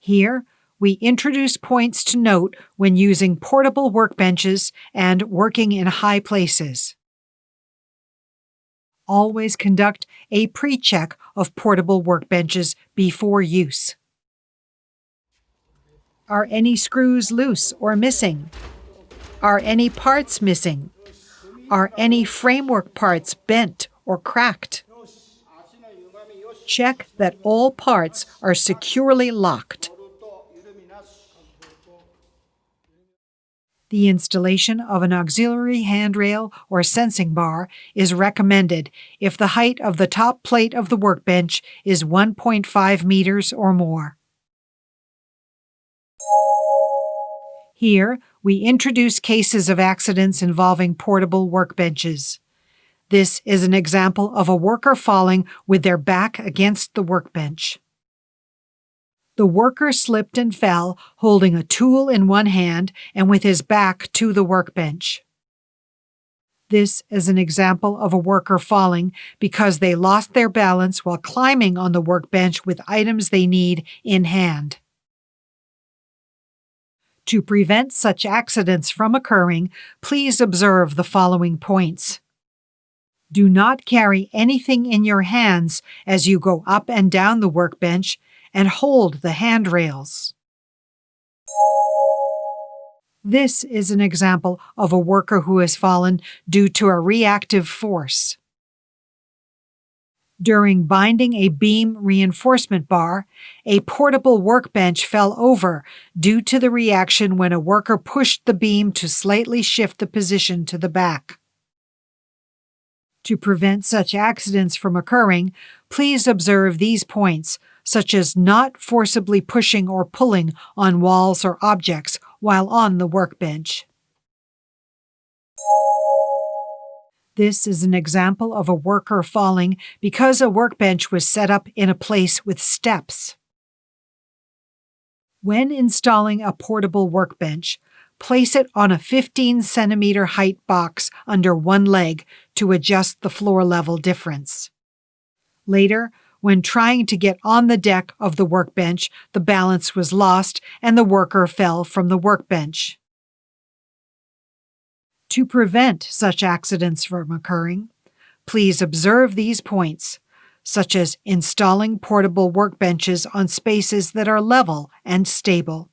Here, we introduce points to note when using portable workbenches and working in high places. Always conduct a pre-check of portable workbenches before use. Are any screws loose or missing? Are any parts missing? Are any framework parts bent or cracked? Check that all parts are securely locked. The installation of an auxiliary handrail or sensing bar is recommended if the height of the top plate of the workbench is 1.5 meters or more. Here, we introduce cases of accidents involving portable workbenches. This is an example of a worker falling with their back against the workbench. The worker slipped and fell, holding a tool in one hand and with his back to the workbench. This is an example of a worker falling because they lost their balance while climbing on the workbench with items they need in hand. To prevent such accidents from occurring, please observe the following points. Do not carry anything in your hands as you go up and down the workbench, and hold the handrails. This is an example of a worker who has fallen due to a reactive force. During binding a beam reinforcement bar, a portable workbench fell over due to the reaction when a worker pushed the beam to slightly shift the position to the back. To prevent such accidents from occurring, please observe these points, such as not forcibly pushing or pulling on walls or objects while on the workbench. This is an example of a worker falling because a workbench was set up in a place with steps. When installing a portable workbench, place it on a 15-centimeter height box under one leg to adjust the floor level difference. Later, when trying to get on the deck of the workbench, the balance was lost and the worker fell from the workbench. To prevent such accidents from occurring, please observe these points, such as installing portable workbenches on spaces that are level and stable.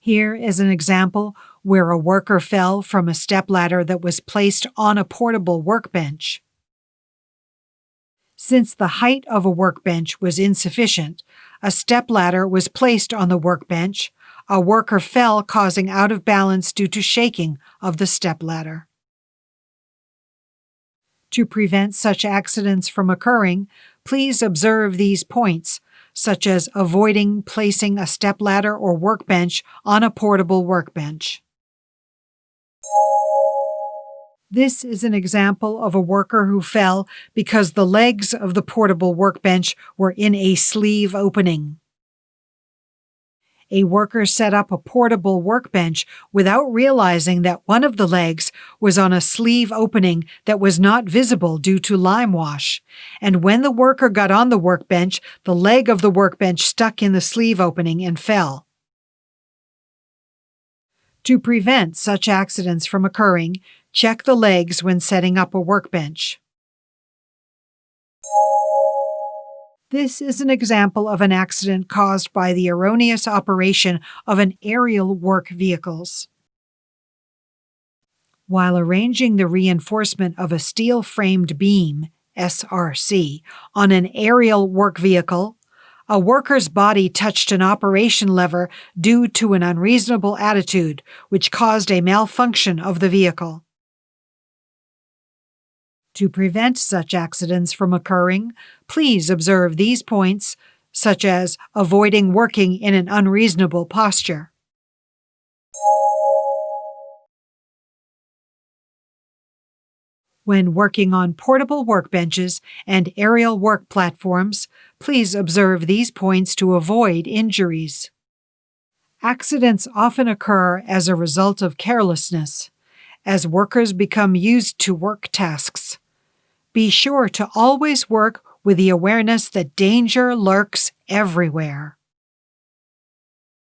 Here is an example where a worker fell from a stepladder that was placed on a portable workbench. Since the height of a workbench was insufficient, a stepladder was placed on the workbench. A worker fell, causing out of balance due to shaking of the stepladder. To prevent such accidents from occurring, please observe these points, such as avoiding placing a stepladder or workbench on a portable workbench. This is an example of a worker who fell because the legs of the portable workbench were in a sleeve opening. A worker set up a portable workbench without realizing that one of the legs was on a sleeve opening that was not visible due to lime wash, and when the worker got on the workbench, the leg of the workbench stuck in the sleeve opening and fell. To prevent such accidents from occurring, check the legs when setting up a workbench. This is an example of an accident caused by the erroneous operation of an aerial work vehicles. While arranging the reinforcement of a steel-framed beam, SRC, on an aerial work vehicle, a worker's body touched an operation lever due to an unreasonable attitude, which caused a malfunction of the vehicle. To prevent such accidents from occurring, please observe these points, such as avoiding working in an unreasonable posture. When working on portable workbenches and aerial work platforms, please observe these points to avoid injuries. Accidents often occur as a result of carelessness, as workers become used to work tasks. Be sure to always work with the awareness that danger lurks everywhere.